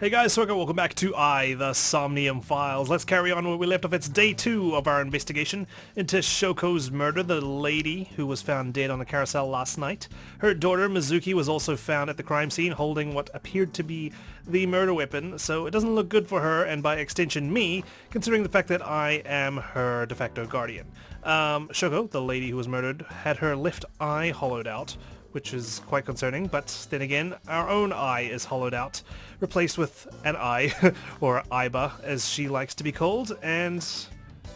Hey guys, welcome back to the Somnium Files. Let's carry on where we left off. It's day 2 of our investigation into Shoko's murder, the lady who was found dead on the carousel last night. Her daughter, Mizuki, was also found at the crime scene holding what appeared to be the murder weapon, so it doesn't look good for her, and by extension me, considering the fact that I am her de facto guardian. Shoko, the lady who was murdered, had her left eye hollowed out, which is quite concerning, but then again, our own eye is hollowed out, replaced with an eye, or AIBA, as she likes to be called, and,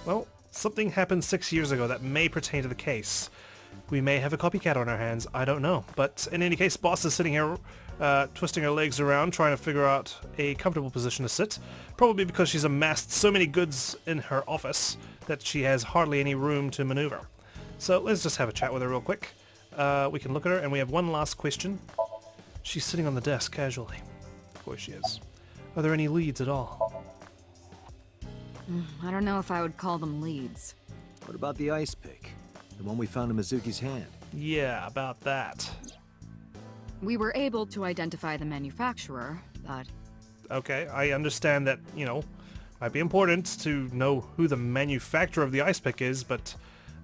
well, something happened 6 years ago that may pertain to the case. We may have a copycat on our hands, I don't know, but in any case, Boss is sitting here, twisting her legs around, trying to figure out a comfortable position to sit, probably because she's amassed so many goods in her office that she has hardly any room to maneuver. So let's just have a chat with her real quick. We can look at her, and we have one last question. She's sitting on the desk casually. Of course she is. Are there any leads at all? I don't know if I would call them leads. What about the ice pick? The one we found in Mizuki's hand? Yeah, about that. We were able to identify the manufacturer, but... Okay, I understand that, might be important to know who the manufacturer of the ice pick is, but...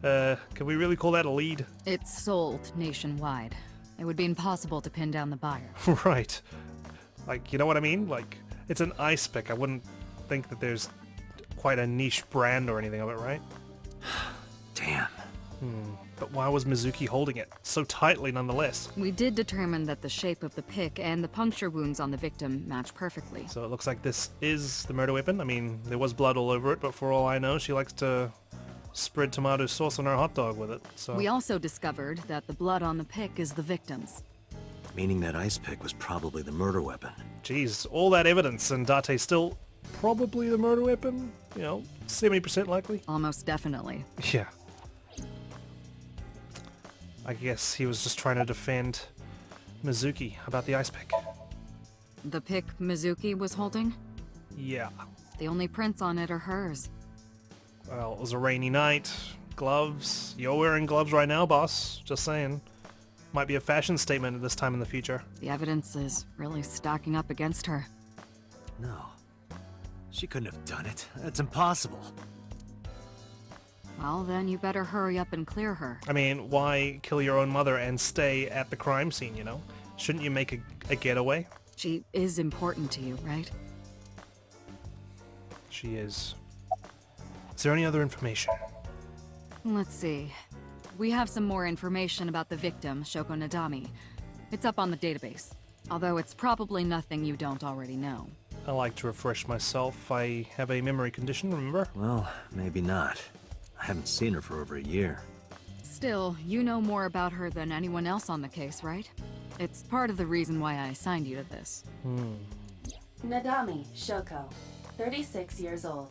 can we really call that a lead? It's sold nationwide. It would be impossible to pin down the buyer. Right. Like, you know what I mean? Like, it's an ice pick. I wouldn't think that there's quite a niche brand or anything of it, right? Damn. But why was Mizuki holding it so tightly nonetheless? We did determine that the shape of the pick and the puncture wounds on the victim match perfectly. So it looks like this is the murder weapon. I mean, there was blood all over it, but for all I know, she likes to spread tomato sauce on her hot dog with it, so... We also discovered that the blood on the pick is the victim's. Meaning that ice pick was probably the murder weapon. Jeez, all that evidence, and Date's still probably the murder weapon? 70% likely? Almost definitely. Yeah. I guess he was just trying to defend Mizuki about the ice pick. The pick Mizuki was holding? Yeah. The only prints on it are hers. Well, it was a rainy night. Gloves. You're wearing gloves right now, boss. Just saying. Might be a fashion statement at this time in the future. The evidence is really stacking up against her. No. She couldn't have done it. That's impossible. Well, then you better hurry up and clear her. I mean, why kill your own mother and stay at the crime scene, Shouldn't you make a getaway? She is important to you, right? She is. Is there any other information? Let's see. We have some more information about the victim, Shoko Nadami. It's up on the database. Although it's probably nothing you don't already know. I like to refresh myself. I have a memory condition, remember? Well, maybe not. I haven't seen her for over a year. Still, you know more about her than anyone else on the case, right? It's part of the reason why I assigned you to this. Nadami Shoko, 36 years old.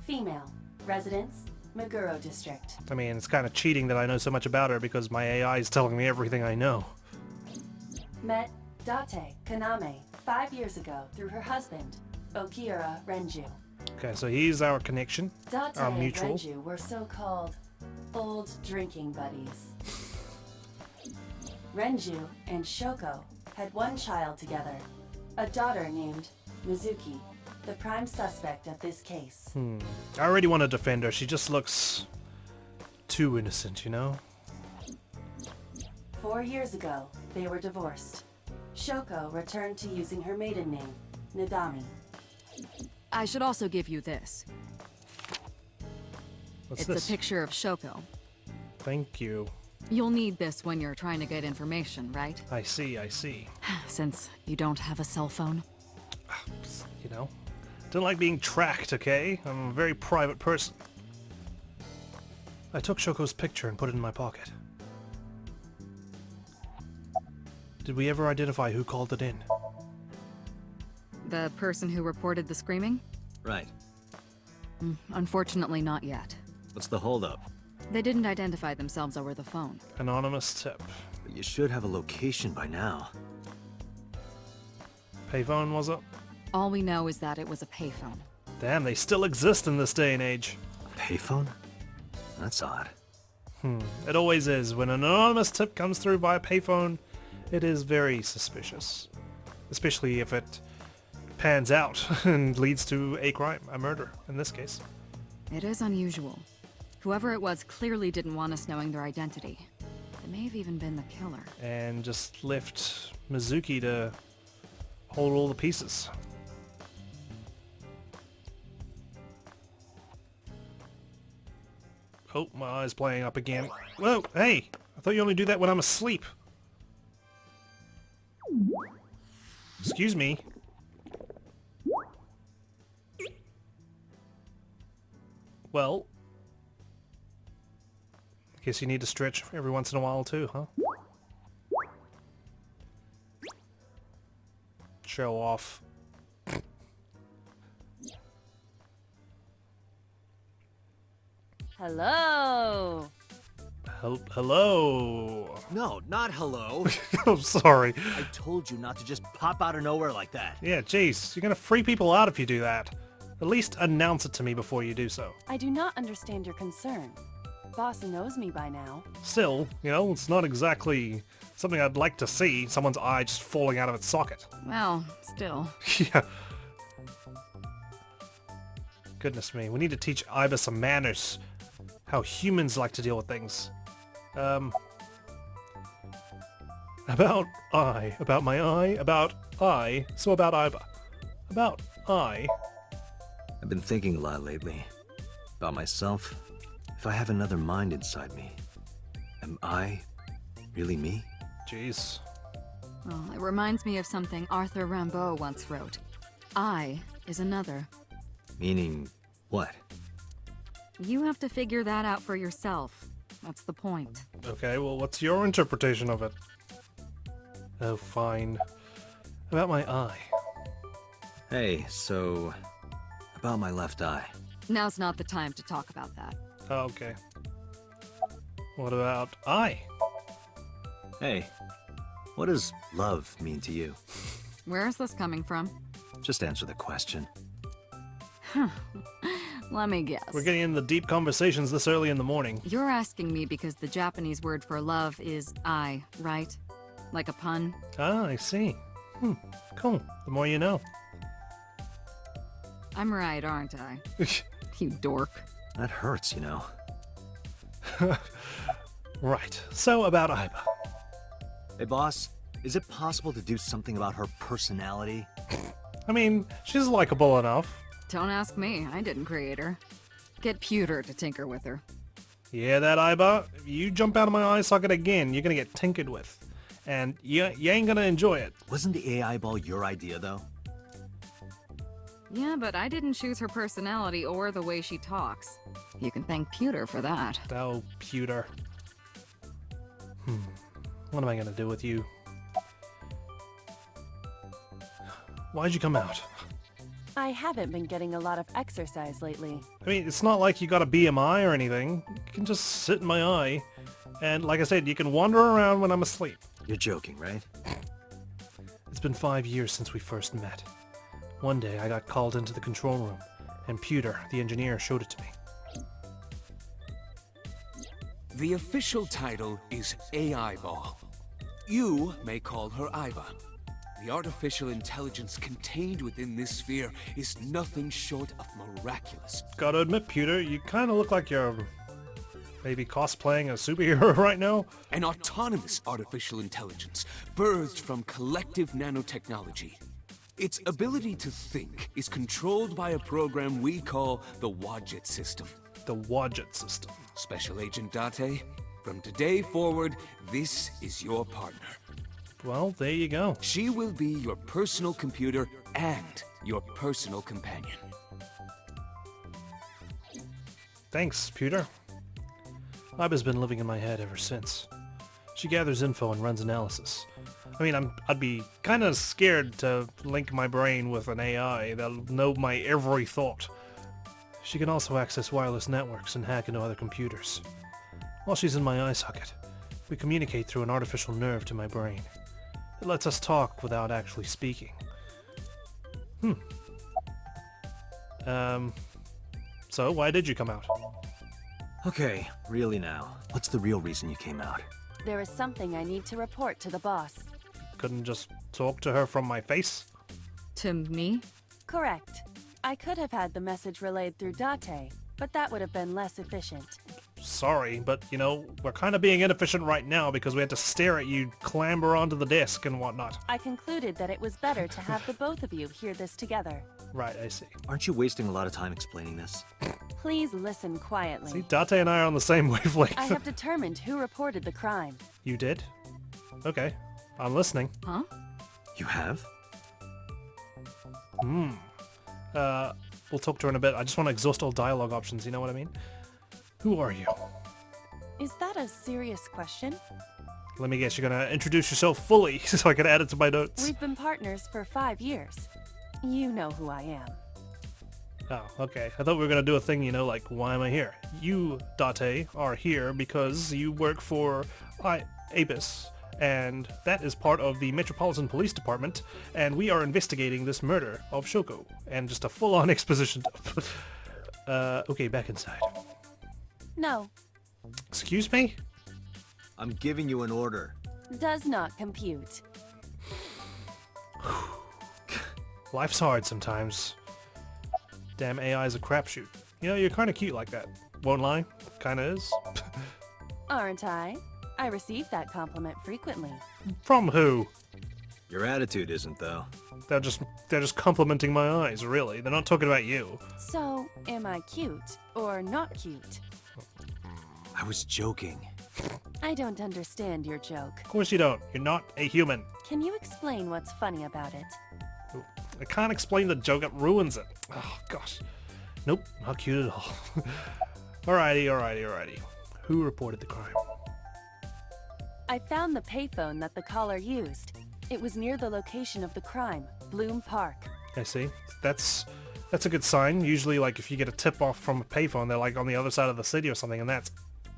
Female. Residence, Meguro District. I mean, it's kind of cheating that I know so much about her because my AI is telling me everything I know. Met Date Kaname 5 years ago through her husband, Okiura Renju. Okay, so he's our connection, Date our and mutual. Renju were so-called old drinking buddies. Renju and Shoko had one child together, a daughter named Mizuki, the prime suspect of this case. I already want to defend her. She just looks too innocent, 4 years ago, they were divorced. Shoko returned to using her maiden name, Nadami. I should also give you this. What's It's this? a picture of Shoko. Thank you. You'll need this when you're trying to get information, right? I see. Since you don't have a cell phone. Don't like being tracked, okay? I'm a very private person. I took Shoko's picture and put it in my pocket. Did we ever identify who called it in? The person who reported the screaming? Right. Unfortunately, not yet. What's the holdup? They didn't identify themselves over the phone. Anonymous tip. But you should have a location by now. Payphone, was it? All we know is that it was a payphone. Damn, they still exist in this day and age. A payphone? That's odd. It always is. When an anonymous tip comes through via payphone, it is very suspicious. Especially if it pans out and leads to a crime, a murder in this case. It is unusual. Whoever it was clearly didn't want us knowing their identity. It may have even been the killer. And just left Mizuki to hold all the pieces. Oh, my eye's playing up again. Whoa, hey! I thought you only do that when I'm asleep. Excuse me. Well, I guess you need to stretch every once in a while too, huh? Show off. Hello. Hello. No, not hello. I'm sorry. I told you not to just pop out of nowhere like that. Yeah, jeez, you're gonna free people out if you do that. At least announce it to me before you do so. I do not understand your concern. Boss knows me by now. Still, you know, it's not exactly something I'd like to see, someone's eye just falling out of its socket. Well, still. Yeah. Goodness me, we need to teach AIBA some manners. How humans like to deal with things. About my eye, about I, so about AIBA. About I. I've been thinking a lot lately. About myself. If I have another mind inside me, am I really me? Jeez. Well, it reminds me of something Arthur Rimbaud once wrote. I is another. Meaning what? You have to figure that out for yourself. That's the point. Okay, well, what's your interpretation of it? Oh, fine. About my eye. Hey, so... about my left eye. Now's not the time to talk about that. Oh, okay. What about I? Hey, what does love mean to you? Where is this coming from? Just answer the question. Let me guess. We're getting into deep conversations this early in the morning. You're asking me because the Japanese word for love is I, right? Like a pun? Ah, I see. Cool. The more you know. I'm right, aren't I? You dork. That hurts, you know. Right. So about AIBA. Hey, boss, is it possible to do something about her personality? I mean, she's likable enough. Don't ask me. I didn't create her. Get Pewter to tinker with her. Yeah, that AIBA? If you jump out of my eye socket again, you're gonna get tinkered with. And you ain't gonna enjoy it. Wasn't the AI ball your idea, though? Yeah, but I didn't choose her personality or the way she talks. You can thank Pewter for that. Oh, Pewter. What am I gonna do with you? Why'd you come out? I haven't been getting a lot of exercise lately. I mean, it's not like you got a BMI or anything. You can just sit in my eye. And like I said, you can wander around when I'm asleep. You're joking, right? It's been 5 years since we first met. One day I got called into the control room, and Pewter, the engineer, showed it to me. The official title is AIBA. You may call her AIBA. The artificial intelligence contained within this sphere is nothing short of miraculous. Gotta admit, Pewter, you kinda look like you're maybe cosplaying a superhero right now. An autonomous artificial intelligence birthed from collective nanotechnology. Its ability to think is controlled by a program we call the Wadjet system. The Wadjet system. Special Agent Date, from today forward, this is your partner. Well, there you go. She will be your personal computer and your personal companion. Thanks, Pewter. AIBA's been living in my head ever since. She gathers info and runs analysis. I mean, I'd be kind of scared to link my brain with an AI that'll know my every thought. She can also access wireless networks and hack into other computers. While she's in my eye socket, we communicate through an artificial nerve to my brain. It lets us talk without actually speaking. So why did you come out? Okay, really now. What's the real reason you came out? There is something I need to report to the boss. Couldn't just talk to her from my face? To me? Correct. I could have had the message relayed through Date, but that would have been less efficient. Sorry, but, you know, we're kind of being inefficient right now because we had to stare at you clamber onto the desk and whatnot. I concluded that it was better to have the both of you hear this together. Right, I see. Aren't you wasting a lot of time explaining this? Please listen quietly. See, Date and I are on the same wavelength. I have determined who reported the crime. You did? Okay. I'm listening. Huh? You have? We'll talk to her in a bit. I just want to exhaust all dialogue options, you know what I mean? Who are you? Is that a serious question? Let me guess, you're gonna introduce yourself fully so I can add it to my notes. We've been partners for 5 years. You know who I am. Oh, okay. I thought we were gonna do a thing, you know, like, why am I here? You, Date, are here because you work for ABIS, and that is part of the Metropolitan Police Department, and we are investigating this murder of Shoko, and just a full-on exposition. Okay, back inside. No, Excuse me? I'm giving you an order. does not compute. Life's hard sometimes. Damn AI is a crapshoot. You know, you're kinda cute like that. Won't lie, kinda is. Aren't I? I receive that compliment frequently. From who? Your attitude isn't, though. They're just complimenting my eyes, really. They're not talking about you. So, am I cute or not cute? I was joking. I don't understand your joke. Of course you don't. You're not a human. Can you explain what's funny about it? I can't explain the joke, it ruins it. Oh, gosh. Nope, not cute at all. Alrighty. Who reported the crime? I found the payphone that the caller used. It was near the location of the crime, Bloom Park. I see. That's a good sign. Usually, like, if you get a tip-off from a payphone, they're, like, on the other side of the city or something, and that's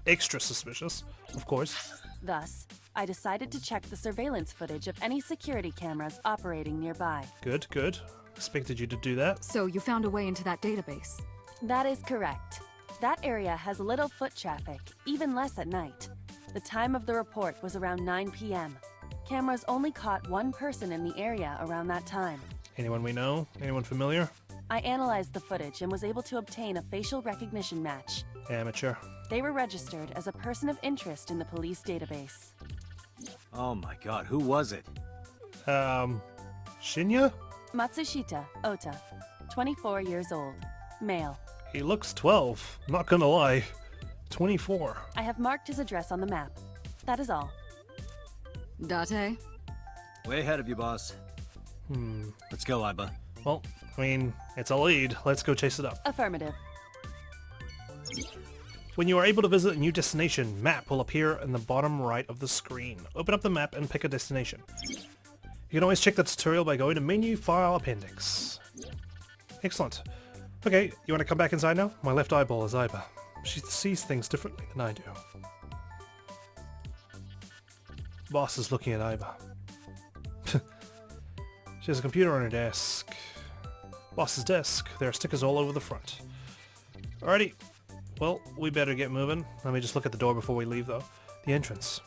extra suspicious, of course. Thus, I decided to check the surveillance footage of any security cameras operating nearby. Good. Expected you to do that. So you found a way into that database. That is correct. That area has little foot traffic, even less at night. The time of the report was around 9 p.m. Cameras only caught one person in the area around that time. Anyone we know? Anyone familiar? I analyzed the footage and was able to obtain a facial recognition match. Amateur. They were registered as a person of interest in the police database. Oh my god, who was it? Shinya? Matsushita Ota, 24 years old, male. He looks 12, not gonna lie. 24. I have marked his address on the map. That is all. Date? Way ahead of you, boss. Let's go, AIBA. Well, I mean, it's a lead. Let's go chase it up. Affirmative. When you are able to visit a new destination, map will appear in the bottom right of the screen. Open up the map and pick a destination. You can always check the tutorial by going to Menu, File, Appendix. Excellent. Okay, you want to come back inside now? My left eyeball is AIBA. She sees things differently than I do. Boss is looking at AIBA. She has a computer on her desk. Boss's desk. There are stickers all over the front. Alrighty. Well, we better get moving. Let me just look at the door before we leave, though. The entrance.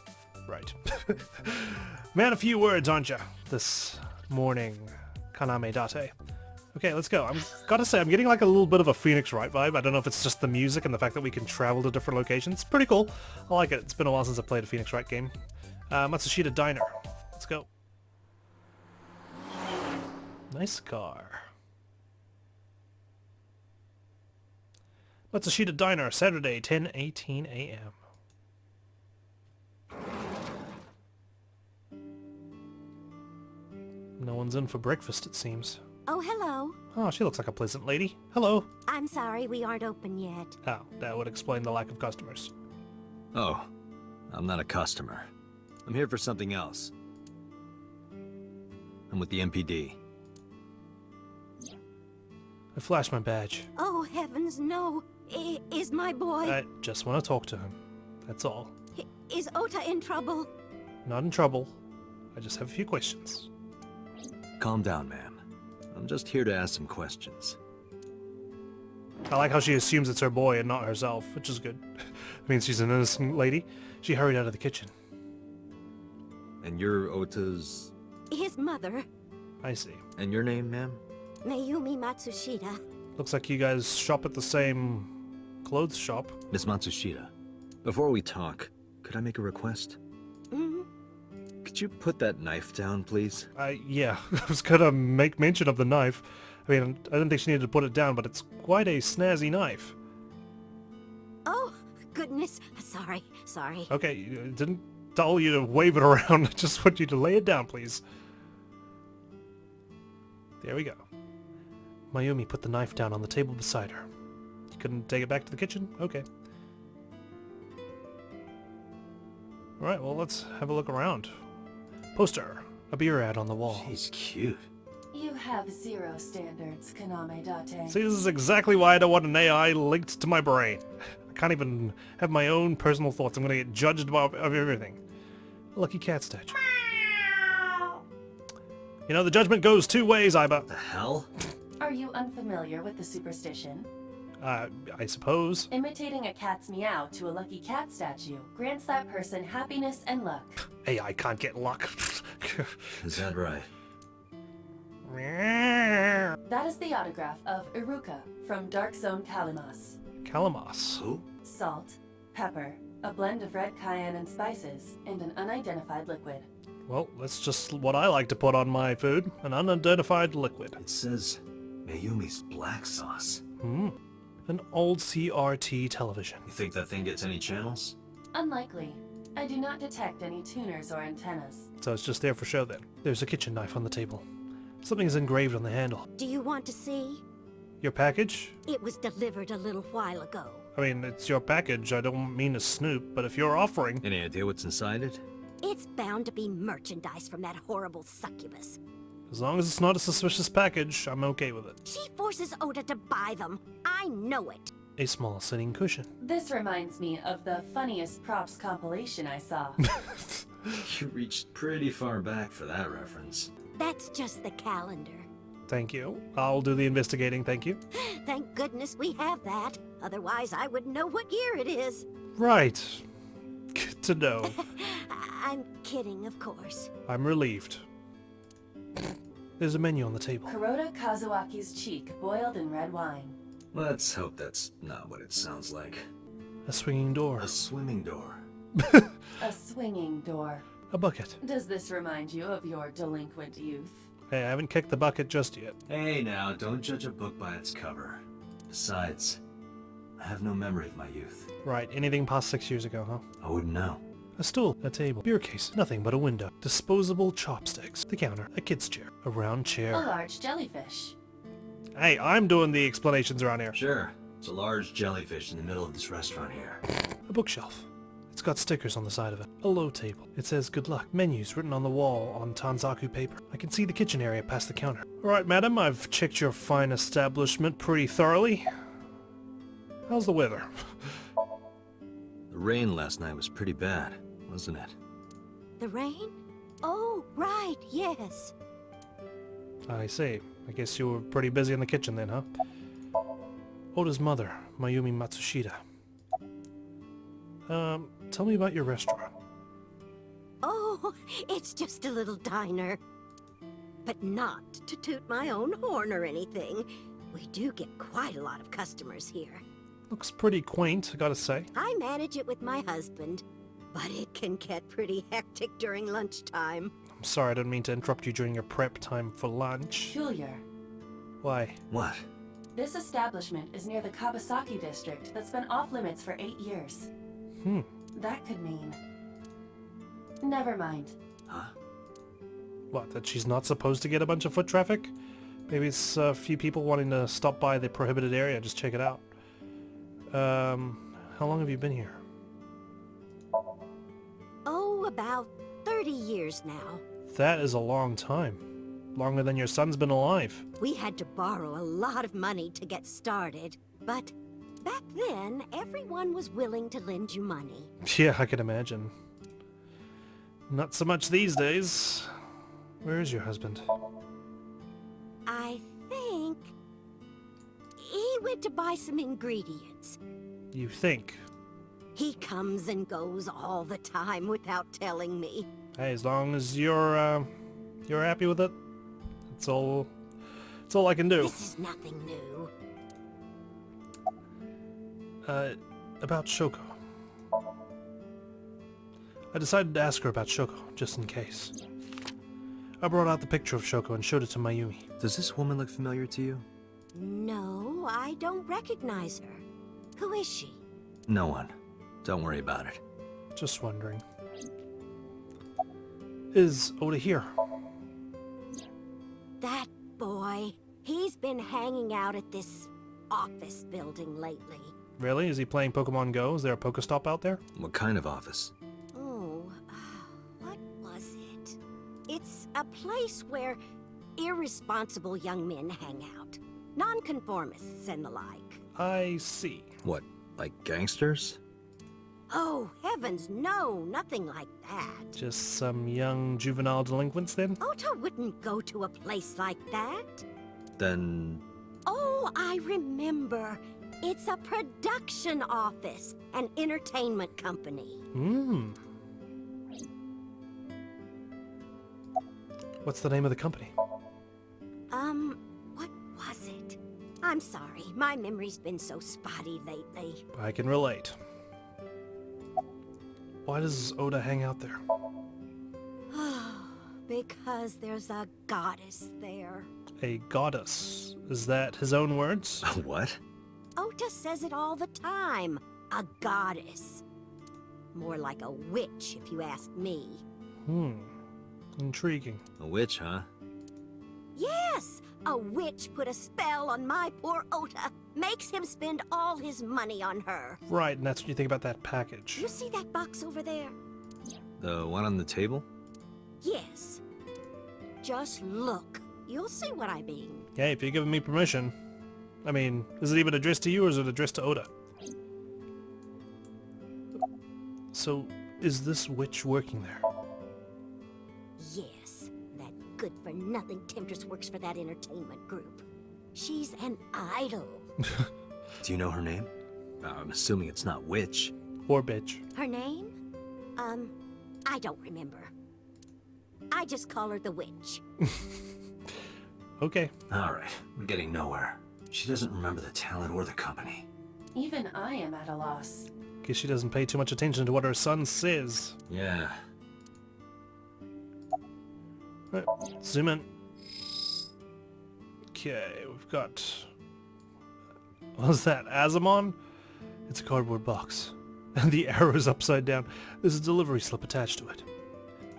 Right. Man, a few words, aren't ya? This morning, Kaname Date. Okay, let's go. Gotta say, I'm getting like a little bit of a Phoenix Wright vibe. I don't know if it's just the music and the fact that we can travel to different locations. It's pretty cool. I like it. It's been a while since I played a Phoenix Wright game. Matsushita Diner. Let's go. Nice car. Matsushita Diner, Saturday, 10:18 a.m. No one's in for breakfast, it seems. Oh, hello. Oh, she looks like a pleasant lady. Hello. I'm sorry we aren't open yet. Oh, that would explain the lack of customers. Oh, I'm not a customer. I'm here for something else. I'm with the MPD. I flashed my badge. Oh, heavens, no. Is my boy... I just want to talk to him. That's all. Is Ota in trouble? Not in trouble. I just have a few questions. Calm down, ma'am. I'm just here to ask some questions. I like how she assumes it's her boy and not herself, which is good. It means she's an innocent lady. She hurried out of the kitchen. And you're Ota's... His mother. I see. And your name, ma'am? Mayumi Matsushita. Looks like you guys shop at the same clothes shop. Miss Matsushita, before we talk, could I make a request? Mm-hmm. Could you put that knife down, please? Yeah, I was gonna make mention of the knife. I mean, I didn't think she needed to put it down, but it's quite a snazzy knife. Oh, goodness. Sorry. Okay, it didn't tell you to wave it around. I just want you to lay it down, please. There we go. Mayumi put the knife down on the table beside her. You couldn't take it back to the kitchen? Okay. Alright, well, let's have a look around. Poster. A beer ad on the wall. She's cute. You have zero standards, Kaname Date. See, this is exactly why I don't want an AI linked to my brain. I can't even have my own personal thoughts. I'm gonna get judged of everything. A lucky cat statue. You know, the judgment goes two ways, AIBA. The hell? Are you unfamiliar with the superstition? I suppose. Imitating a cat's meow to a lucky cat statue grants that person happiness and luck. AI can't get luck. Is that right? That is the autograph of Iruka from Dark Zone Kalimas. Calamas. Who? Salt, pepper, a blend of red cayenne and spices, and an unidentified liquid. Well, that's just what I like to put on my food. An unidentified liquid. It says Mayumi's black sauce. An old CRT television. You think that thing gets any channels? Unlikely. I do not detect any tuners or antennas. So it's just there for show then. There's a kitchen knife on the table. Something's engraved on the handle. Do you want to see? Your package? It was delivered a little while ago. I mean, it's your package. I don't mean to snoop, but if you're offering... Any idea what's inside it? It's bound to be merchandise from that horrible succubus. As long as it's not a suspicious package, I'm okay with it. She forces Ota to buy them. I know it. A small sitting cushion. This reminds me of the funniest props compilation I saw. You reached pretty far back for that reference. That's just the calendar. Thank you. I'll do the investigating, thank you. Thank goodness we have that. Otherwise, I wouldn't know what year it is. Right. Good to know. I'm kidding, of course. I'm relieved. There's a menu on the table. Kuroda Kazuaki's cheek boiled in red wine. Let's hope that's not what it sounds like. A swinging door. A swimming door. A swinging door. A bucket. Does this remind you of your delinquent youth? Hey, I haven't kicked the bucket just yet. Hey now, don't judge a book by its cover. Besides, I have no memory of my youth. Right, anything past 6 years ago, huh? I wouldn't know. A stool, a table, beer case, nothing but a window. Disposable chopsticks, the counter, a kid's chair, a round A chair. large jellyfish. Hey, I'm doing the explanations around here. Sure, it's a large jellyfish in the middle of this restaurant here. A bookshelf. It's got stickers on the side of it. A low table. It says good luck. Menus written on the wall on Tanzaku paper. I can see the kitchen area past the counter. Alright, madam, I've checked your fine establishment pretty thoroughly. How's the weather? The rain last night was pretty bad, wasn't it? The rain? Oh, right, yes. I see. I guess you were pretty busy in the kitchen then, huh? Oda's mother, Mayumi Matsushita. Tell me about your restaurant. Oh, it's just a little diner. But not to toot my own horn or anything. We do get quite a lot of customers here. Looks pretty quaint, I gotta say. I manage it with my husband, but it can get pretty hectic during lunchtime. I'm sorry, I didn't mean to interrupt you during your prep time for lunch. Peculiar. Why? What? This establishment is near the Kabasaki district that's been off limits for 8 years. That could mean... Never mind. Huh? What, that she's not supposed to get a bunch of foot traffic? Maybe it's a few people wanting to stop by the prohibited area, just check it out. How long have you been here? Oh, about 30 years now. That is a long time. Longer than your son's been alive. We had to borrow a lot of money to get started, but back then, everyone was willing to lend you money. Yeah, I can imagine. Not so much these days. Where is your husband? I think... he went to buy some ingredients. You think? He comes and goes all the time without telling me. Hey, as long as you're happy with it, It's all I can do. This is nothing new. About Shoko. I decided to ask her about Shoko, just in case. I brought out the picture of Shoko and showed it to Mayumi. Does this woman look familiar to you? No, I don't recognize her. Who is she? No one. Don't worry about it. Just wondering. Is Oda here? That boy. He's been hanging out at this office building lately. Really? Is he playing Pokemon Go? Is there a Pokestop out there? What kind of office? Oh, what was it? It's a place where irresponsible young men hang out. Nonconformists and the like. I see. What, like gangsters? Oh, heavens, no, nothing like that. Just some young juvenile delinquents then? Ota wouldn't go to a place like that. Then... Oh, I remember. It's a production office, an entertainment company. What's the name of the company? What was it? I'm sorry, my memory's been so spotty lately. I can relate. Why does Oda hang out there? Because there's a goddess there. A goddess. Is that his own words? What? Ota says it all the time. A goddess. More like a witch, if you ask me. Intriguing. A witch, huh? Yes! A witch put a spell on my poor Ota. Makes him spend all his money on her. Right, and that's what you think about that package. You see that box over there? The one on the table? Yes. Just look. You'll see what I mean. Yeah, if you're giving me permission. I mean, is it even addressed to you or is it addressed to Oda? So, is this witch working there? Yes. That good-for-nothing temptress works for that entertainment group. She's an idol. Do you know her name? I'm assuming it's not witch. Or bitch. Her name? I don't remember. I just call her the witch. Okay. Alright, we're getting nowhere. She doesn't remember the talent or the company. Even I am at a loss. Guess she doesn't pay too much attention to what her son says. Yeah. Right, zoom in. Okay, we've got... What's that? Azamon? It's a cardboard box. And the arrow's upside down. There's a delivery slip attached to it.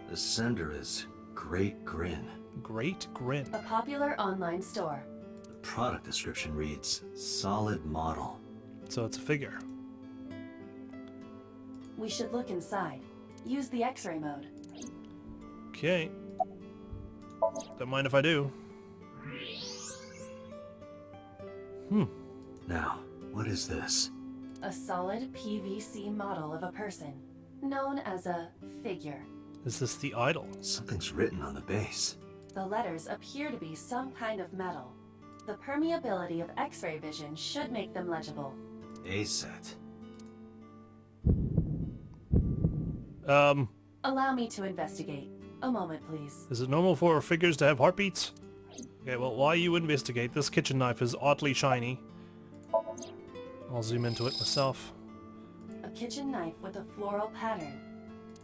The sender is Great Grin. Great Grin. A popular online store. The product description reads, solid model. So it's a figure. We should look inside. Use the X-ray mode. Okay. Don't mind if I do. Now, what is this? A solid PVC model of a person, known as a figure. Is this the idol? Something's written on the base. The letters appear to be some kind of metal. The permeability of X-ray vision should make them legible. A-set. Allow me to investigate. A moment, please. Is it normal for figures to have heartbeats? Okay, well, while you investigate, this kitchen knife is oddly shiny. I'll zoom into it myself. A kitchen knife with a floral pattern.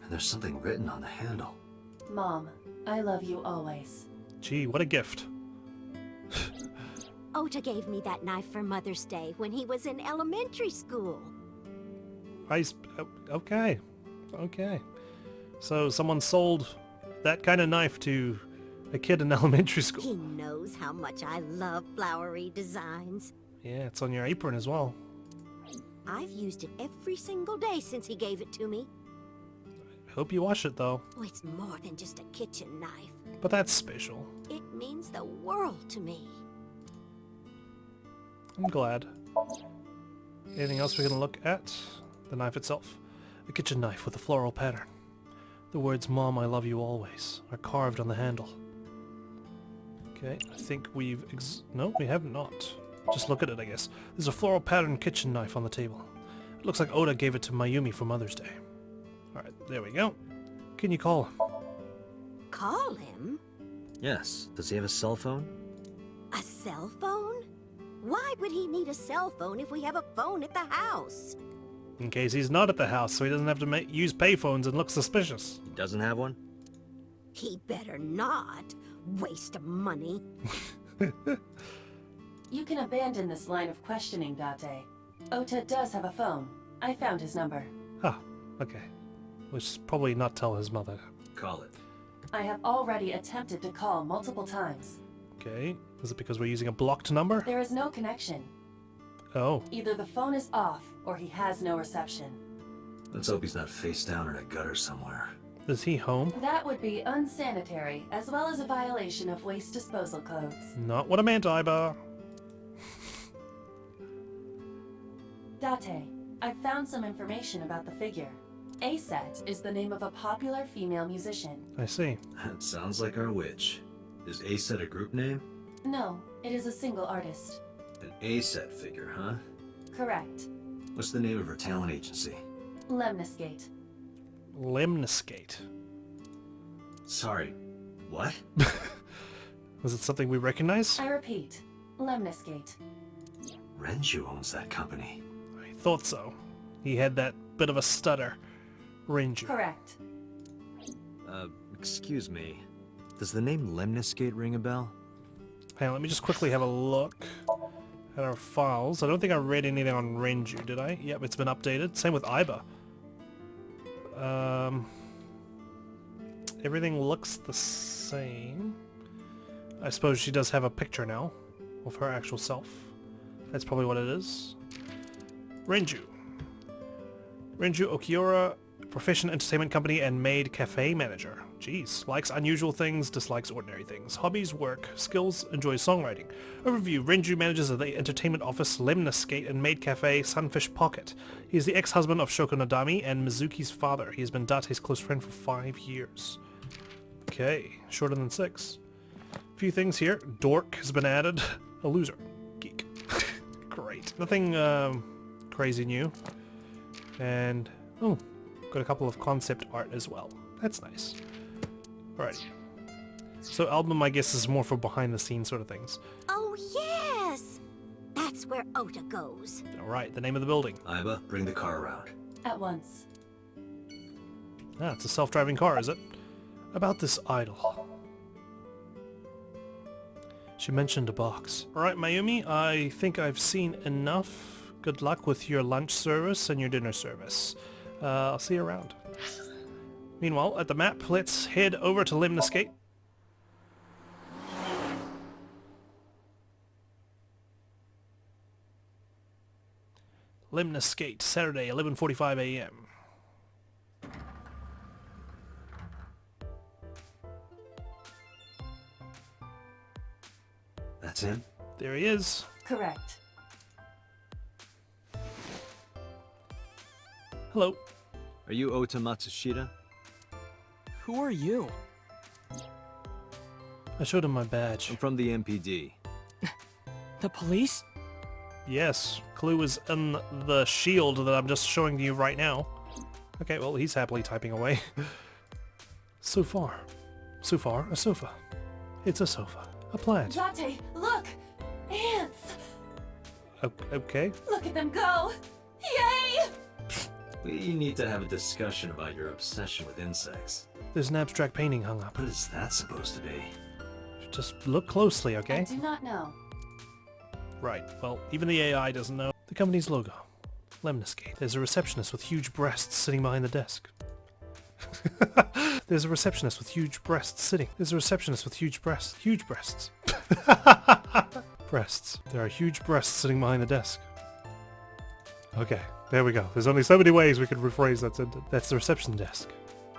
And there's something written on the handle. Mom, I love you always. Gee, what a gift. Ota gave me that knife for Mother's Day when he was in elementary school. Okay. Okay. So someone sold that kind of knife to a kid in elementary school. He knows how much I love flowery designs. Yeah, it's on your apron as well. I've used it every single day since he gave it to me. I hope you wash it though. Oh, it's more than just a kitchen knife. But that's special. It means the world to me. I'm glad. Anything else we can look at? The knife itself. A kitchen knife with a floral pattern. The words, "Mom, I love you always," are carved on the handle. Okay, I think we've no, we have not. Just look at it, I guess. There's a floral pattern kitchen knife on the table. It looks like Oda gave it to Mayumi for Mother's Day. Alright, there we go. Can you call him? Call him? Yes. Does he have a cell phone? A cell phone? Why would he need a cell phone if we have a phone at the house? In case he's not at the house, so he doesn't have to use payphones and look suspicious. He doesn't have one? He better not. Waste of money. You can abandon this line of questioning, Date. Ota does have a phone. I found his number. Ah, okay. We should probably not tell his mother. Call it. I have already attempted to call multiple times. Okay. Is it because we're using a blocked number? There is no connection. Oh. Either the phone is off, or he has no reception. Let's hope he's not face down in a gutter somewhere. Is he home? That would be unsanitary, as well as a violation of waste disposal codes. Not what I meant, AIBA. Date, I've found some information about the figure. A-Set is the name of a popular female musician. I see. That sounds like our witch. Is A-Set a group name? No, it is a single artist. An A-Set figure, huh? Correct. What's the name of her talent agency? Lemniscate. Lemniscate. Sorry, what? Was it something we recognize? I repeat, Lemniscate. Renju owns that company. I thought so. He had that bit of a stutter. Renju. Correct. Excuse me. Does the name Lemniscate ring a bell? Hang on, let me just quickly have a look at our files. I don't think I read anything on Renju, did I? Yep, it's been updated. Same with AIBA. Everything looks the same. I suppose she does have a picture now of her actual self. That's probably what it is. Renju. Renju Okiura, professional entertainment company and maid cafe manager. Jeez. Likes unusual things, dislikes ordinary things. Hobbies, work, skills, enjoys songwriting. Overview. Renju manages the entertainment office, Lemniscate, and maid cafe, Sunfish Pocket. He is the ex-husband of Shoko Nadami and Mizuki's father. He has been Date's close friend for 5 years. Okay. Shorter than 6. A few things here. Dork has been added. A loser. Geek. Great. Nothing crazy new. And, oh, got a couple of concept art as well. That's nice. Alright. So album, I guess, is more for behind the scenes sort of things. Oh, yes! That's where Ota goes. Alright, the name of the building. AIBA, bring the car around. At once. Ah, it's a self-driving car, is it? About this idol. She mentioned a box. Alright, Mayumi, I think I've seen enough. Good luck with your lunch service and your dinner service. I'll see you around. Meanwhile, at the map, let's head over to Lemniscate. Lemniscate, Saturday, 11:45 a.m. That's him? There he is. Correct. Hello. Are you Ota Matsushita? Who are you? I showed him my badge. I'm from the MPD. The police? Yes, clue is in the shield that I'm just showing to you right now. Okay, well, he's happily typing away. So far, a sofa. It's a sofa. A plant. Date, look! Ants! Okay. Look at them go! Yay! We need to have a discussion about your obsession with insects. There's an abstract painting hung up. What is that supposed to be? Just look closely, I okay? do not know. Right, well, even the AI doesn't know. The company's logo. Lemniscate. There's a receptionist with huge breasts sitting behind the desk. There's a receptionist with huge breasts sitting. There's a receptionist with huge breasts. Huge breasts. Breasts. There are huge breasts sitting behind the desk. Okay, there we go. There's only so many ways we could rephrase that sentence. That's the reception desk,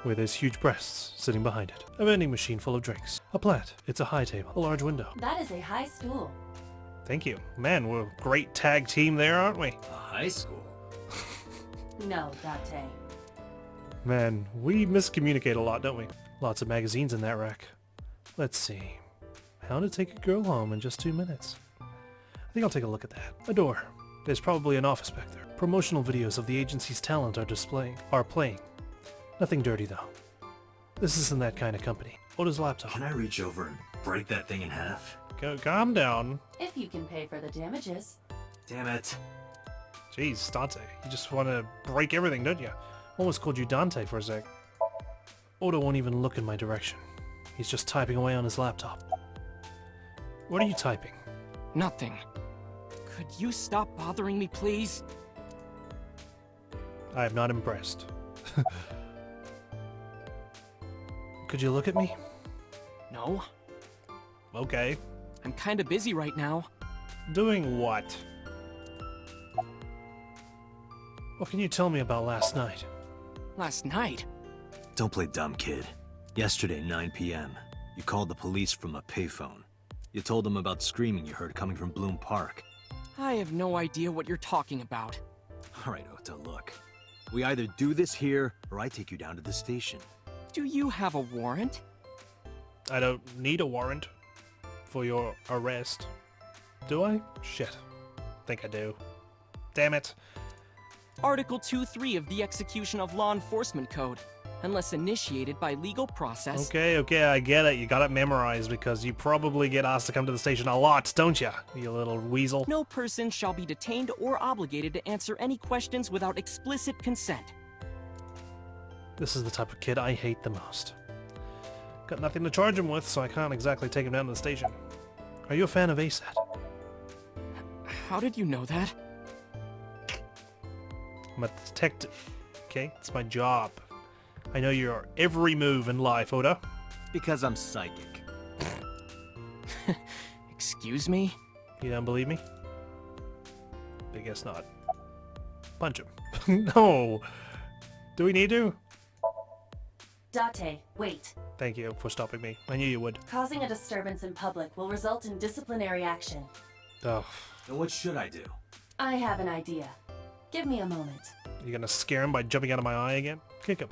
where there's huge breasts sitting behind it. A vending machine full of drinks. A plant. It's a high table. A large window. That is a high stool. Thank you. Man, we're a great tag team there, aren't we? A high school? No, Date. Man, we miscommunicate a lot, don't we? Lots of magazines in that rack. Let's see. How to take a girl home in just 2 minutes. I think I'll take a look at that. A door. There's probably an office back there. Promotional videos of the agency's talent are playing. Nothing dirty though. This isn't that kind of company. Ota's laptop. Can I reach over and break that thing in half? Calm down. If you can pay for the damages. Damn it. Jeez, Dante. You just want to break everything, don't you? Almost called you Dante for a sec. Oda won't even look in my direction. He's just typing away on his laptop. What are you typing? Nothing. Could you stop bothering me, please? I am not impressed. Could you look at me? No. Okay. I'm kinda busy right now. Doing what? What can you tell me about last night? Last night? Don't play dumb, kid. Yesterday, 9 p.m., you called the police from a payphone. You told them about screaming you heard coming from Bloom Park. I have no idea what you're talking about. Alright, Ota, look. We either do this here, or I take you down to the station. Do you have a warrant? I don't need a warrant for your arrest. Do I? Shit. Think I do. Damn it. Article 2.3 of the Execution of Law Enforcement Code. Unless initiated by legal process. Okay, I get it. You got it memorized because you probably get asked to come to the station a lot, don't you? You little weasel. No person shall be detained or obligated to answer any questions without explicit consent. This is the type of kid I hate the most. Got nothing to charge him with, so I can't exactly take him down to the station. Are you a fan of ASAT? How did you know that? I'm a detective. Okay, it's my job. I know your every move in life, Oda. Because I'm psychic. Excuse me? You don't believe me? I guess not. Punch him. No! Do we need to? Date, wait. Thank you for stopping me. I knew you would. Causing a disturbance in public will result in disciplinary action. Oh, Then what should I do? I have an idea. Give me a moment. you gonna scare him by jumping out of my eye again? Kick him.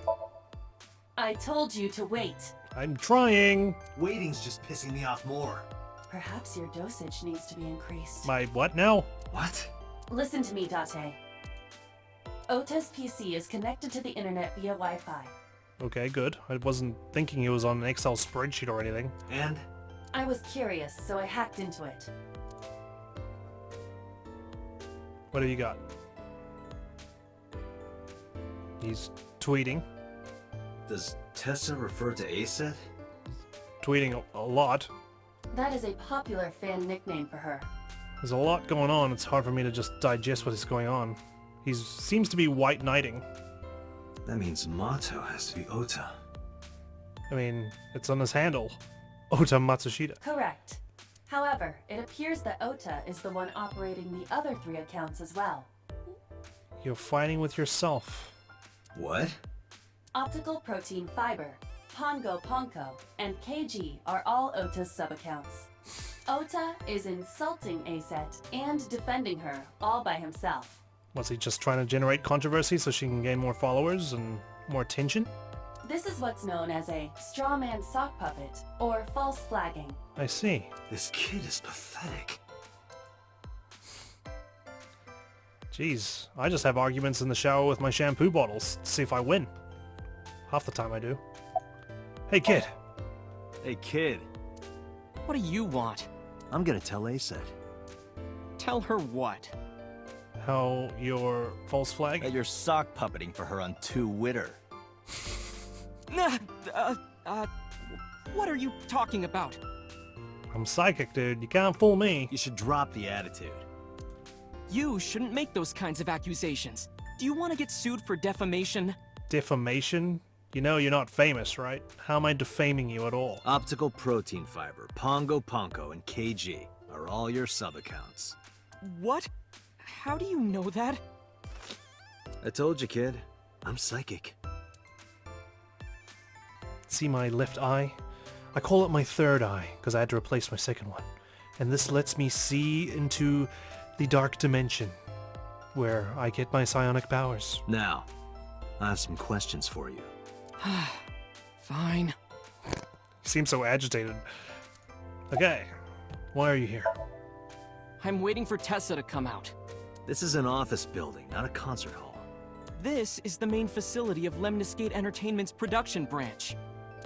I told you to wait. I'm trying! Waiting's just pissing me off more. Perhaps your dosage needs to be increased. My what now? What? Listen to me, Date. Ota's PC is connected to the internet via Wi-Fi. Okay, good. I wasn't thinking he was on an Excel spreadsheet or anything. And? I was curious, so I hacked into it. What have you got? He's tweeting. Does Tessa refer to ASAT? Tweeting a lot. That is a popular fan nickname for her. There's a lot going on. It's hard for me to just digest what is going on. He seems to be white knighting. That means motto has to be Ota. I mean, it's on his handle. Ota Matsushita. Correct. However, it appears that Ota is the one operating the other 3 accounts as well. You're fighting with yourself. What? Optical Protein Fiber, Pongo Ponko, and KG are all Ota's sub-accounts. Ota is insulting ASAT and defending her all by himself. Was he just trying to generate controversy so she can gain more followers and more attention? This is what's known as a straw man sock puppet, or false flagging. I see. This kid is pathetic. Jeez, I just have arguments in the shower with my shampoo bottles to see if I win. Half the time I do. Hey kid! Hey kid, What do you want? I'm gonna tell ASAT. Tell her what? How your false flag? That you're sock puppeting for her on Twitter. What are you talking about? I'm psychic, dude. You can't fool me. You should drop the attitude. You shouldn't make those kinds of accusations. Do you want to get sued for defamation? Defamation? You know you're not famous, right? How am I defaming you at all? Optical Protein Fiber, Pongo Ponko, and KG are all your sub-accounts. What? How do you know that? I told you, kid. I'm psychic. See my left eye? I call it my third eye, because I had to replace my second one. And this lets me see into the dark dimension, where I get my psionic powers. Now, I have some questions for you. Fine. You seem so agitated. Okay, why are you here? I'm waiting for Tessa to come out. This is an office building, not a concert hall. This is the main facility of Lemniscate Entertainment's production branch.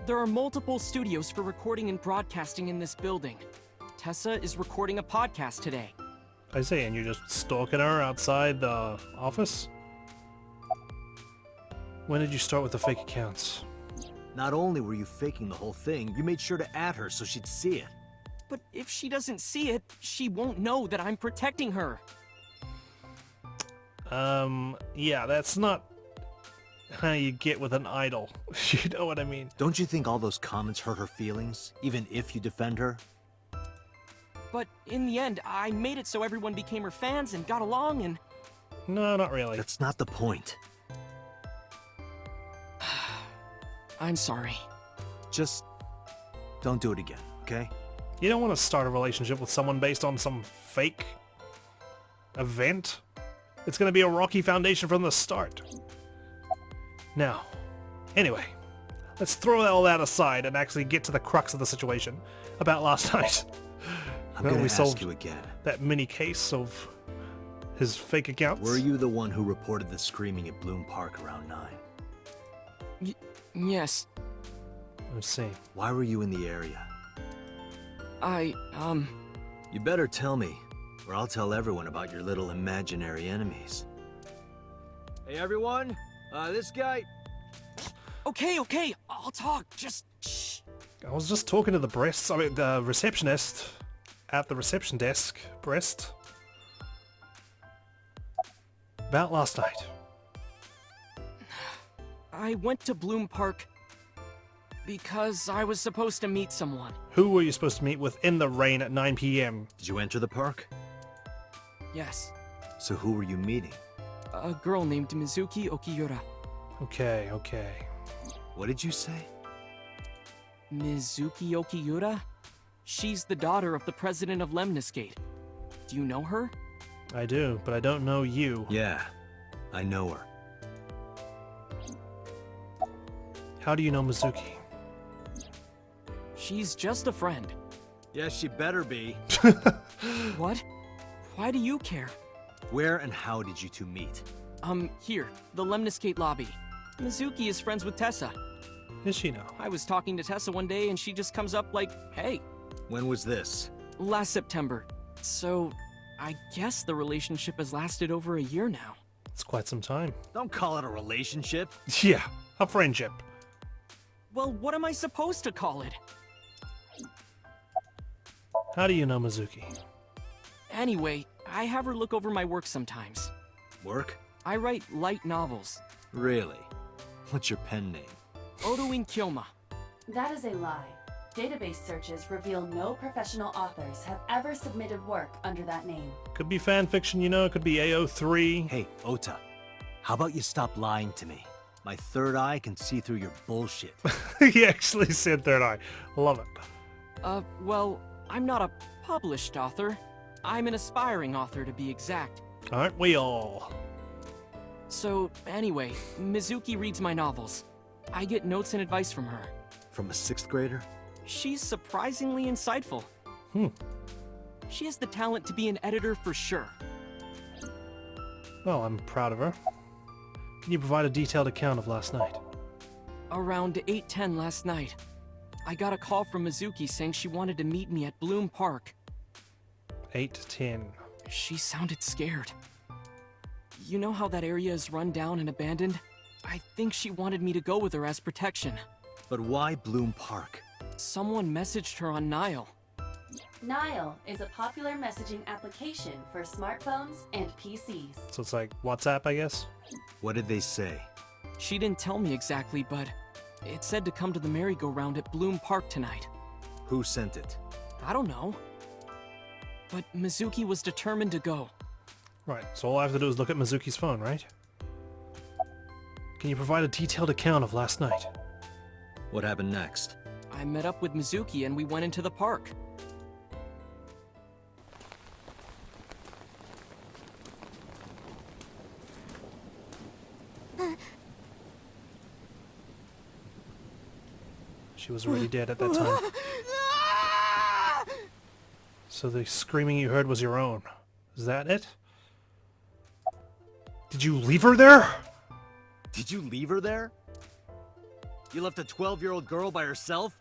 There are multiple studios for recording and broadcasting in this building. Tessa is recording a podcast today. I see, and you're just stalking her outside the office? When did you start with the fake accounts? Not only were you faking the whole thing, you made sure to add her so she'd see it. But if she doesn't see it, she won't know that I'm protecting her. Yeah, that's not how you get with an idol. You know what I mean? Don't you think all those comments hurt her feelings, even if you defend her? But in the end, I made it so everyone became her fans and got along and... No, not really. That's not the point. I'm sorry. Just don't do it again, okay? You don't want to start a relationship with someone based on some fake event. It's going to be a rocky foundation from the start. Now, anyway, let's throw all that aside and actually get to the crux of the situation about last night. I'm gonna ask you again. That mini case of his fake accounts. Were you the one who reported the screaming at Bloom Park around 9? Yes. Let's see. Why were you in the area? You better tell me, or I'll tell everyone about your little imaginary enemies. Hey everyone, this guy... Okay, I'll talk, just shh. I was just talking to the receptionist at the reception desk, Breast, about last night. I went to Bloom Park because I was supposed to meet someone. Who were you supposed to meet with in the rain at 9 p.m.? Did you enter the park? Yes. So who were you meeting? A girl named Mizuki Okiura. Okay. What did you say? Mizuki Okiura? She's the daughter of the president of Lemnis Gate. Do you know her? I do, but I don't know you. Yeah, I know her. How do you know Mizuki? She's just a friend. Yes, she better be. What? Why do you care? Where and how did you two meet? Here, the Lemnis Gate lobby. Mizuki is friends with Tessa. Is she now? I was talking to Tessa one day and she just comes up like, hey. When was this? Last September. So, I guess the relationship has lasted over a year now. It's quite some time. Don't call it a relationship. Yeah, a friendship. Well, what am I supposed to call it? How do you know Mizuki? Anyway, I have her look over my work sometimes. Work? I write light novels. Really? What's your pen name? Odoin Kyoma. That is a lie. Database searches reveal no professional authors have ever submitted work under that name. Could be fan fiction, you know, it could be AO3. Hey, Ota. How about you stop lying to me? My third eye can see through your bullshit. He actually said third eye. Love it. Well, I'm not a published author. I'm an aspiring author, to be exact. Aren't we all? So, anyway, Mizuki reads my novels. I get notes and advice from her. From a 6th grader? She's surprisingly insightful. She has the talent to be an editor for sure. Well, I'm proud of her. Can you provide a detailed account of last night? Around 8:10 last night, I got a call from Mizuki saying she wanted to meet me at Bloom Park. 8:10. She sounded scared. You know how that area is run down and abandoned? I think she wanted me to go with her as protection. But why Bloom Park? Someone messaged her on Nile. Nile is a popular messaging application for smartphones and PCs. So it's like WhatsApp, I guess? What did they say? She didn't tell me exactly, but it said to come to the merry-go-round at Bloom Park tonight. Who sent it? I don't know. But Mizuki was determined to go. Right, so all I have to do is look at Mizuki's phone, right? Can you provide a detailed account of last night? What happened next? I met up with Mizuki and we went into the park. She was already dead at that time. So the screaming you heard was your own. Is that it? Did you leave her there? Did you leave her there? You left a 12-year-old girl by herself?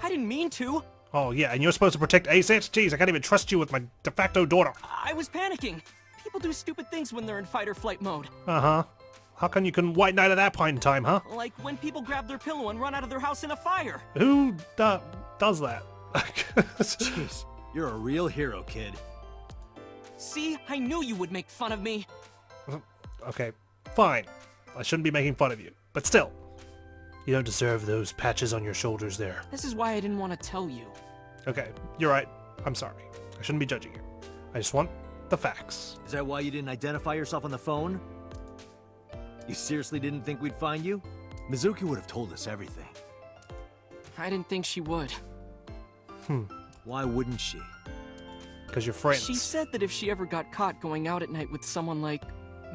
I didn't mean to. Oh yeah, and you're supposed to protect ASAT? Jeez, I can't even trust you with my de facto daughter. I was panicking. People do stupid things when they're in fight or flight mode. Uh-huh. How come you couldn't white knight at that point in time, huh? Like when people grab their pillow and run out of their house in a fire. Who does that? Jeez, you're a real hero, kid. See, I knew you would make fun of me. Okay, fine. I shouldn't be making fun of you. But still, you don't deserve those patches on your shoulders there. This is why I didn't want to tell you. Okay, you're right. I'm sorry. I shouldn't be judging you. I just want the facts. Is that why you didn't identify yourself on the phone? You seriously didn't think we'd find you? Mizuki would have told us everything. I didn't think she would. Why wouldn't she? Because you're friends. She said that if she ever got caught going out at night with someone like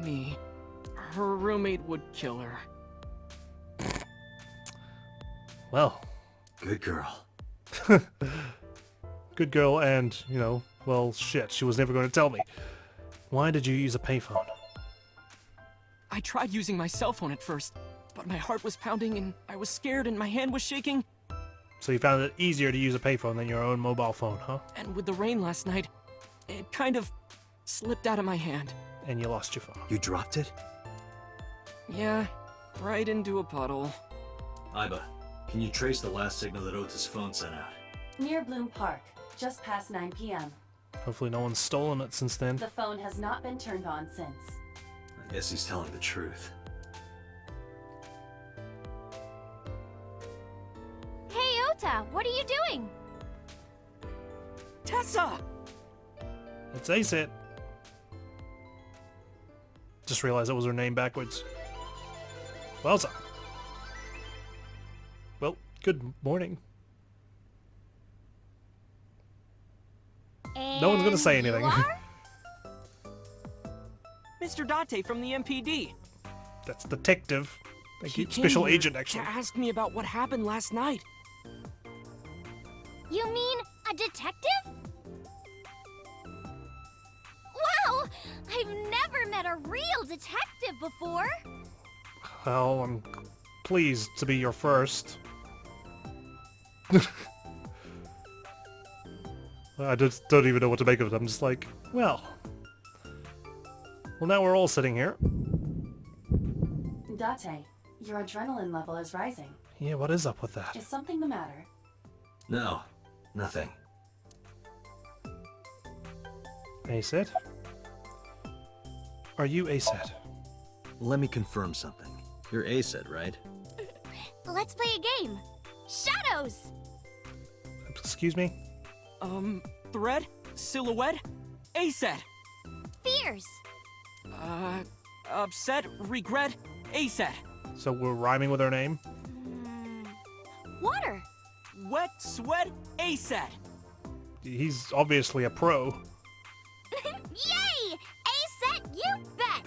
me, her roommate would kill her. Well. Good girl. Good girl and, you know, well, shit, she was never going to tell me. Why did you use a payphone? I tried using my cell phone at first, but my heart was pounding and I was scared and my hand was shaking. So you found it easier to use a payphone than your own mobile phone, huh? And with the rain last night, it kind of slipped out of my hand. And you lost your phone. You dropped it? Yeah, right into a puddle. AIBA, can you trace the last signal that Ota's phone sent out? Near Bloom Park, just past 9 p.m. Hopefully no one's stolen it since then. The phone has not been turned on since. I guess he's telling the truth. Hey, Ota, what are you doing? Tessa! It's ASAT. Just realized that was her name backwards. Wowza. Well, good morning. No one's gonna say And you anything. are? Mr. Date from the MPD. That's detective. They He keep came special here agent, actually. to ask me about what happened last night. You mean a detective? Wow! I've never met a real detective before. Well, I'm pleased to be your first. I just don't even know what to make of it. I'm just like, well, now we're all sitting here. Date, your adrenaline level is rising. Yeah, what is up with that? Is something the matter? No, nothing. ASAT? Are you ASAT? Let me confirm something. You're ASAT, right? Let's play a game. Shadows! Excuse me? Thread? Silhouette? ASAT! Fears! Upset? Regret? ASAT! So we're rhyming with our name? Water! Wet? Sweat? ASAT! He's obviously a pro. Yay! ASAT, you bet!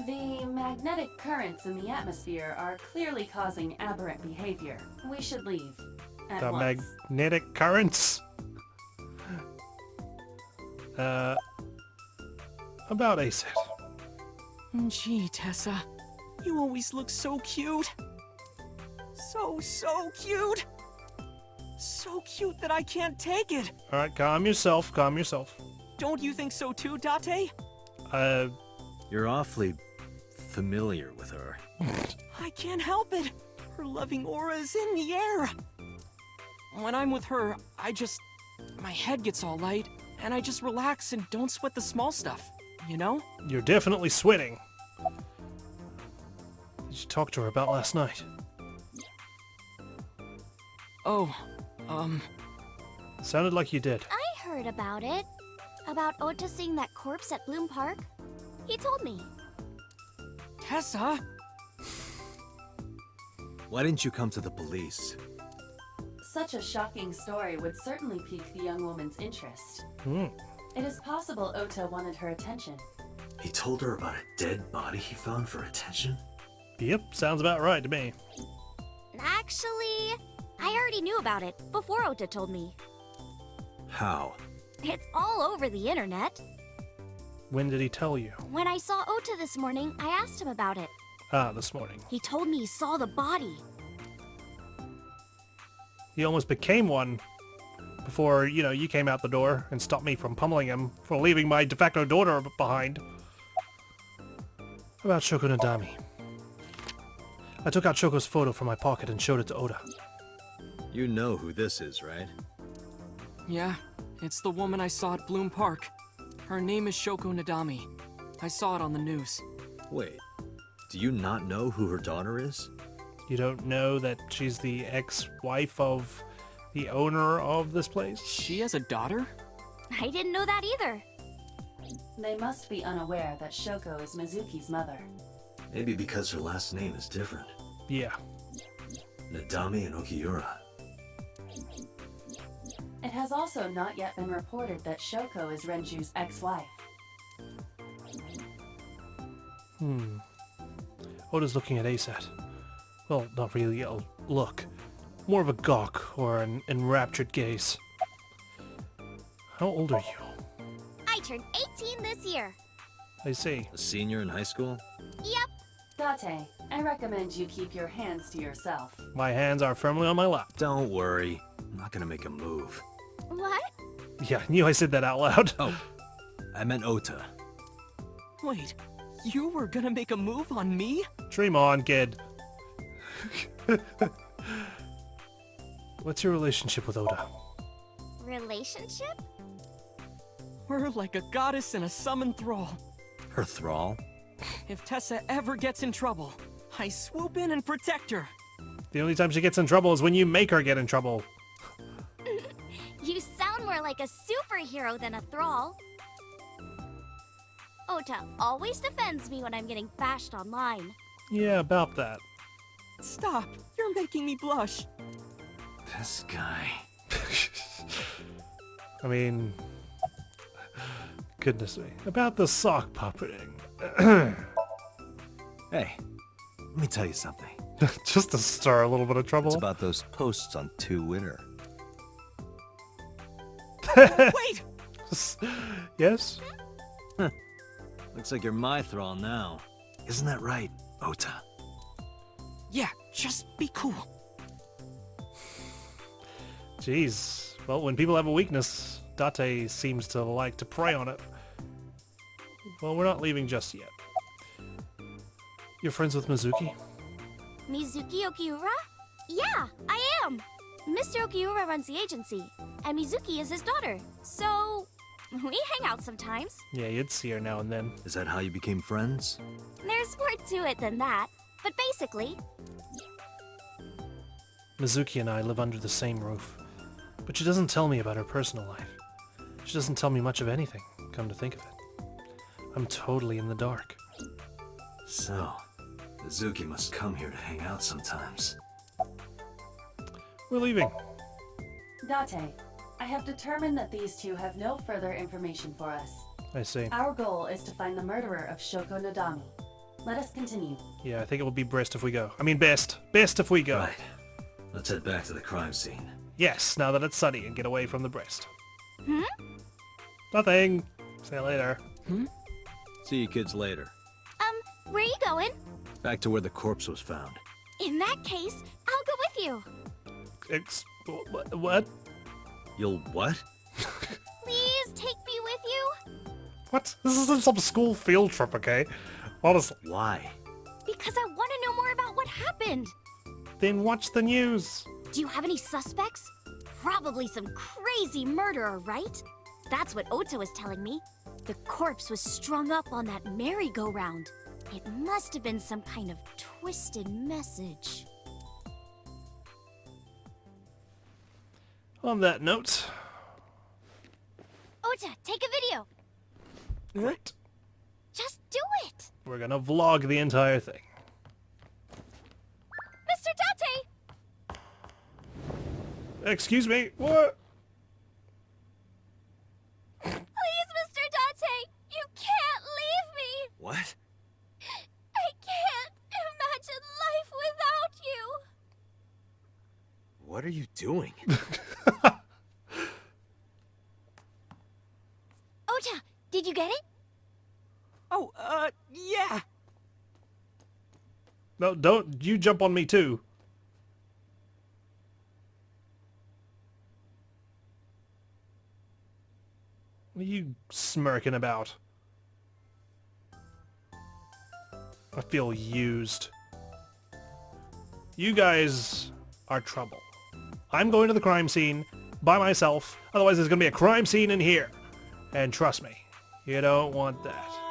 The magnetic currents in the atmosphere are clearly causing aberrant behavior. We should leave. At The once. magnetic currents? About ASAT. Gee, Tessa. You always look so cute. So cute. So cute that I can't take it. Alright, calm yourself, calm yourself. Don't you think so too, Date? You're awfully familiar with her. I can't help it. Her loving aura is in the air. When I'm with her, my head gets all light, and I just relax and don't sweat the small stuff, you know? You're definitely sweating. Did you talk to her about last night? Oh, Sounded like you did. I heard about it. About Ota seeing that corpse at Bloom Park. He told me. Tessa? Why didn't you come to the police? Such a shocking story would certainly pique the young woman's interest. It is possible Ota wanted her attention. He told her about a dead body he found for attention? Yep, sounds about right to me. Actually, I already knew about it before Ota told me. How? It's all over the internet. When did he tell you? When I saw Ota this morning, I asked him about it. This morning. He told me he saw the body. He almost became one before, you know, you came out the door and stopped me from pummeling him for leaving my de facto daughter behind. About Shoko Nadami. I took out Shoko's photo from my pocket and showed it to Oda. You know who this is, right? Yeah, it's the woman I saw at Bloom Park. Her name is Shoko Nadami. I saw it on the news. Wait, do you not know who her daughter is? You don't know that she's the ex-wife of the owner of this place? She has a daughter? I didn't know that either. They must be unaware that Shoko is Mizuki's mother. Maybe because her last name is different. Yeah. Nadami and Okiura. It has also not yet been reported that Shoko is Renju's ex-wife. Oda's looking at ASAT. Well, not really a look. More of a gawk or an enraptured gaze. How old are you? I turned 18 this year. I see. A senior in high school? Yep. Date, I recommend you keep your hands to yourself. My hands are firmly on my lap. Don't worry. I'm not gonna make a move. What? Yeah, I knew I said that out loud. Oh, I meant Ota. Wait, you were gonna make a move on me? Dream on, kid. What's your relationship with Oda? Relationship? We're like a goddess and a summoned thrall. Her thrall? If Tessa ever gets in trouble, I swoop in and protect her. The only time she gets in trouble is when you make her get in trouble. You sound more like a superhero than a thrall. Ota always defends me when I'm getting bashed online. Yeah, about that. Stop, you're making me blush. This guy. I mean... Goodness me. About the sock puppeting. Hey, let me tell you something. Just to stir a little bit of trouble. It's about those posts on Twitter. Wait! Yes? Looks like you're my thrall now. Isn't that right, Ota? Yeah, just be cool. Jeez. Well, when people have a weakness, Date seems to like to prey on it. Well, we're not leaving just yet. You're friends with Mizuki? Mizuki Okiura? Yeah, I am. Mr. Okiura runs the agency, and Mizuki is his daughter. So, we hang out sometimes. Yeah, you'd see her now and then. Is that how you became friends? There's more to it than that, but basically... Mizuki and I live under the same roof. But she doesn't tell me about her personal life. She doesn't tell me much of anything, come to think of it. I'm totally in the dark. So, Mizuki must come here to hang out sometimes. We're leaving. Date, I have determined that these two have no further information for us. I see. Our goal is to find the murderer of Shoko Nadami. Let us continue. Yeah, I think it would be best if we go. I mean best. Best if we go. Right. Let's head back to the crime scene. Yes, now that it's sunny and get away from the breast. Hmm? Nothing. See you later. See you kids later. Where are you going? Back to where the corpse was found. In that case, I'll go with you. What? You'll what? Please take me with you. What? This isn't some school field trip, okay? Honestly. Why? Because I want to know more about what happened. Then watch the news. Do you have any suspects? Probably some crazy murderer, right? That's what Ota was telling me. The corpse was strung up on that merry-go-round. It must have been some kind of twisted message. On that note... Ota, take a video. Right. Just do it. We're gonna vlog the entire thing. Mr. Date! Excuse me, what? Please, Mr. Date! You can't leave me! What? I can't imagine life without you! What are you doing? Ota, did you get it? Oh, yeah. No, don't you jump on me too. What are you smirking about? I feel used. You guys are trouble. I'm going to the crime scene by myself, otherwise there's going to be a crime scene in here. And trust me, you don't want that.